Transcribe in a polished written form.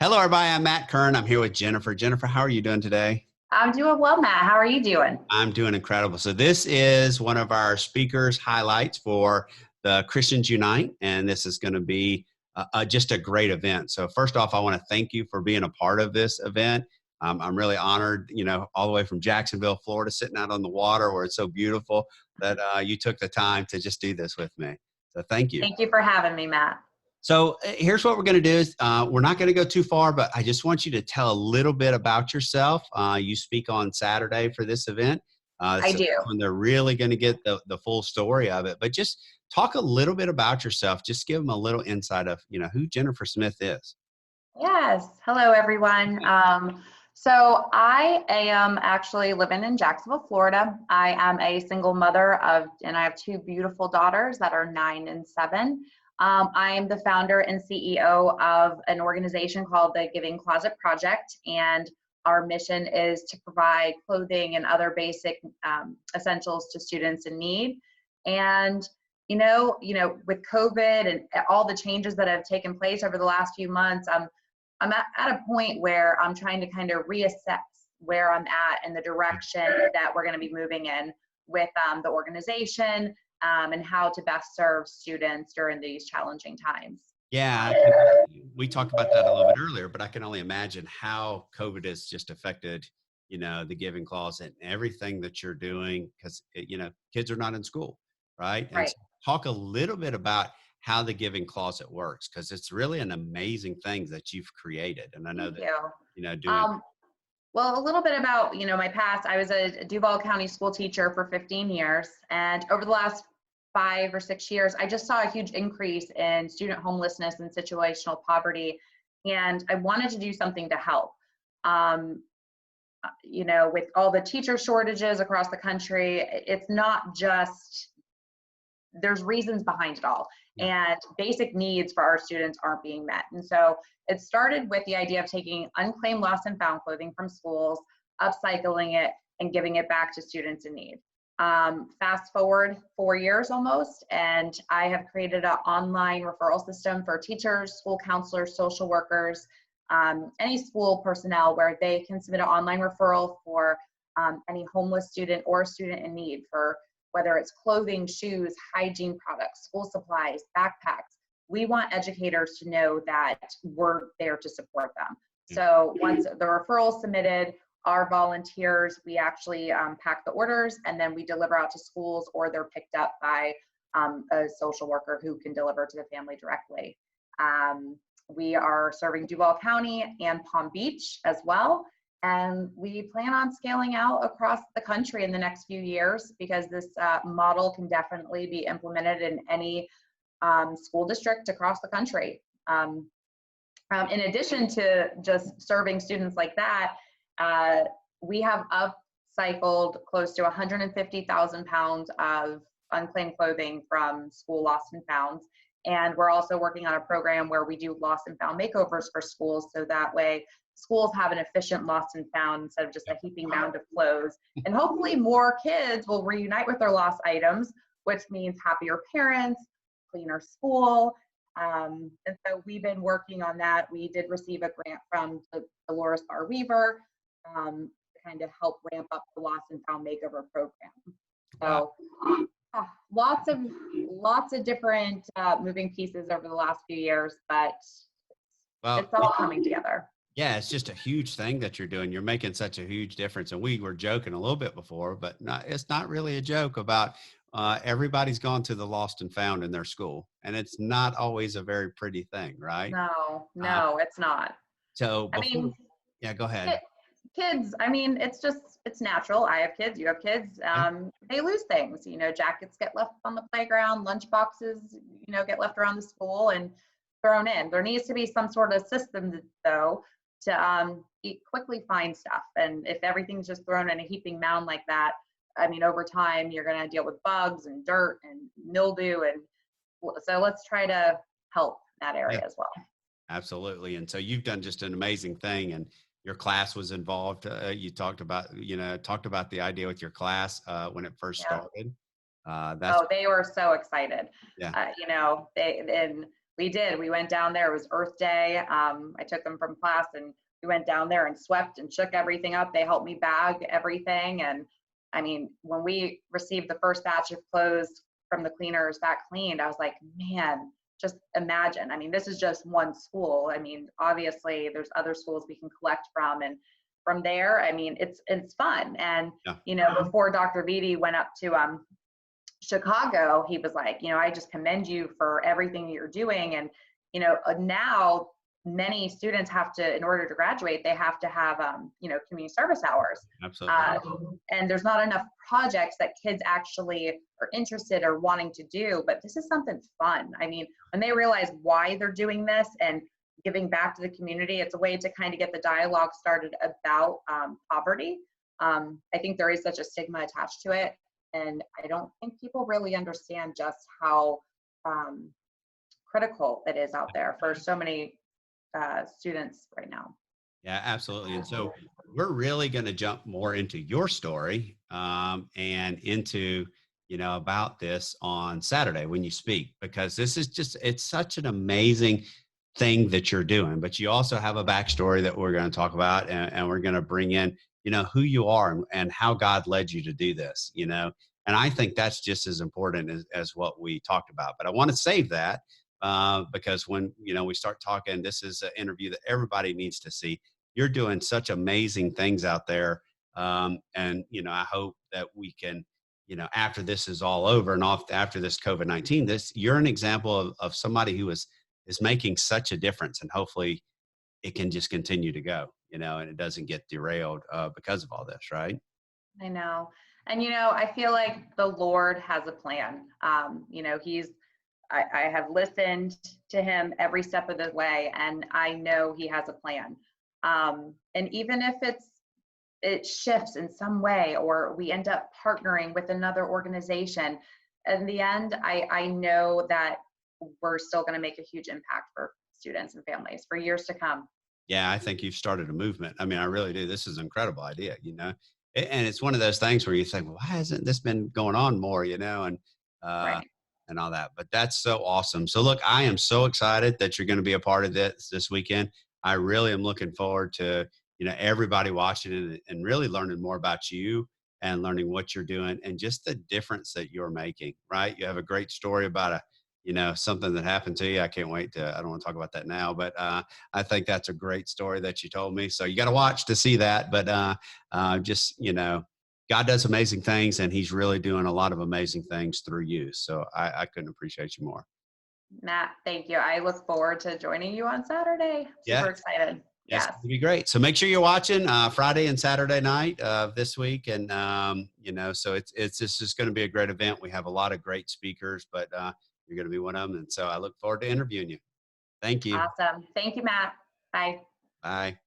Hello, everybody. I'm Matt Kern. I'm here with Jennifer. Jennifer, how are you doing today? I'm doing well, Matt. How are you doing? I'm doing incredible. So this is one of our speakers highlights for the Christians Unite, and this is going to be just a great event. So first off, I want to thank you for being a part of this event. I'm really honored, all the way from Jacksonville, Florida, sitting out on the water where it's so beautiful that you took the time to just do this with me. So thank you. Thank you for having me, Matt. So here's what we're going to do is we're not going to go too far, but I just want you to tell a little bit about yourself. You speak on Saturday for this event. I So do. that's when they're really going to get the full story of it. But just talk a little bit about yourself. Just give them a little insight of, who Jennifer Smith is. Yes. Hello, everyone. So I am actually living in Jacksonville, Florida. I am a single mother and I have two beautiful daughters that are 9 and 7. I am the founder and CEO of an organization called the Giving Closet Project, and our mission is to provide clothing and other basic essentials to students in need. And with COVID and all the changes that have taken place over the last few months, I'm at a point where I'm trying to kind of reassess where I'm at and the direction that we're going to be moving in with the organization. And how to best serve students during these challenging times. Yeah, we talked about that a little bit earlier, but I can only imagine how COVID has just affected, the Giving Closet and everything that you're doing because, kids are not in school, right? And Right. so talk a little bit about how the Giving Closet works because it's really an amazing thing that you've created. And I know Thank that, you. doing. Well, a little bit about, my past. I was a Duval County school teacher for 15 years. And over the last 5 or 6 years, I just saw a huge increase in student homelessness and situational poverty. And I wanted to do something to help. With all the teacher shortages across the country, it's not just, there's reasons behind it all. Yeah. And basic needs for our students aren't being met. And so it started with the idea of taking unclaimed lost and found clothing from schools, upcycling it, and giving it back to students in need. Fast forward 4 years almost, and I have created an online referral system for teachers, school counselors, social workers, any school personnel where they can submit an online referral for any homeless student or student in need for whether it's clothing, shoes, hygiene products, school supplies, backpacks. We want educators to know that we're there to support them. So once the referral is submitted, our volunteers, we actually pack the orders and then we deliver out to schools, or they're picked up by a social worker who can deliver to the family directly. We are serving Duval County and Palm Beach as well. And we plan on scaling out across the country in the next few years because this model can definitely be implemented in any school district across the country. In addition to just serving students like that, we have upcycled close to 150,000 pounds of unclaimed clothing from school lost and founds. And we're also working on a program where we do lost and found makeovers for schools. So that way schools have an efficient lost and found instead of just a heaping mound of clothes. And hopefully more kids will reunite with their lost items, which means happier parents, cleaner school. And so we've been working on that. We did receive a grant from the Dolores Bar Weaver to kind of help ramp up the lost and found makeover program. So lots of different moving pieces over the last few years, but it's all coming together. Yeah, it's just a huge thing that you're doing. You're making such a huge difference. And we were joking a little bit before, but it's not really a joke about everybody's gone to the lost and found in their school. And it's not always a very pretty thing, right? No, it's not. So yeah, go ahead. Kids, it's natural. I have kids, you have kids. They lose things, jackets get left on the playground, lunch boxes, get left around the school and thrown in. There needs to be some sort of system though to quickly find stuff. And if everything's just thrown in a heaping mound like that, over time you're going to deal with bugs and dirt and mildew. And so let's try to help that area as well. Absolutely. And so you've done just an amazing thing, and your class was involved. You talked about the idea with your class when it first started. They were so excited. Yeah. We did. We went down there. It was Earth Day. I took them from class and we went down there and swept and shook everything up. They helped me bag everything. And I mean, when we received the first batch of clothes from the cleaners back cleaned, I was like, man, just imagine. I mean, this is just one school. I mean, obviously there's other schools we can collect from. And from there, I mean, it's fun. And, Yeah. you know, before Dr. Vitti went up to Chicago, he was like, you know, I just commend you for everything you're doing. And, you know, now many students have to, in order to graduate, they have to have, you know, community service hours. Absolutely. And there's not enough projects that kids actually are interested or wanting to do, but this is something fun. I mean, when they realize why they're doing this and giving back to the community, it's a way to kind of get the dialogue started about poverty. I think there is such a stigma attached to it. And I don't think people really understand just how critical it is out there for so many students right now. Yeah, absolutely. And so we're really going to jump more into your story and into, you know, about this on Saturday when you speak, because this is just, it's such an amazing thing that you're doing. But you also have a backstory that we're going to talk about, and we're going to bring in, you know, who you are and how God led you to do this, you know. And I think that's just as important as what we talked about. But I want to save that because when, you know, we start talking, this is an interview that everybody needs to see. You're doing such amazing things out there. And, you know, I hope that we can, you know, after this is all over and off after this COVID-19, you're an example of somebody who is making such a difference, and hopefully it can just continue to go, you know, and it doesn't get derailed because of all this. Right. I know. And, you know, I feel like the Lord has a plan. You know, I have listened to him every step of the way, and I know he has a plan. And even if it shifts in some way, or we end up partnering with another organization, in the end, I know that we're still going to make a huge impact for students and families for years to come. Yeah, I think you've started a movement. I mean, I really do. This is an incredible idea, you know. And it's one of those things where you think, well, why hasn't this been going on more, you know, uh, Right. and all that. But that's so awesome. So look, I am so excited that you're going to be a part of this weekend. I really am looking forward to, you know, everybody watching and really learning more about you and learning what you're doing and just the difference that you're making. Right? You have a great story about you know, something that happened to you. I can't wait to. I don't want to talk about that now, but I think that's a great story that you told me. So you got to watch to see that. But just, you know, God does amazing things, and He's really doing a lot of amazing things through you. So I couldn't appreciate you more. Matt, thank you. I look forward to joining you on Saturday. Yeah, Super excited. yes, Yes. it'd be great. So make sure you're watching Friday and Saturday night of this week, and you know, so it's just going to be a great event. We have a lot of great speakers, but you're going to be one of them, and so I look forward to interviewing you. Thank you. Awesome. Thank you, Matt. Bye. Bye.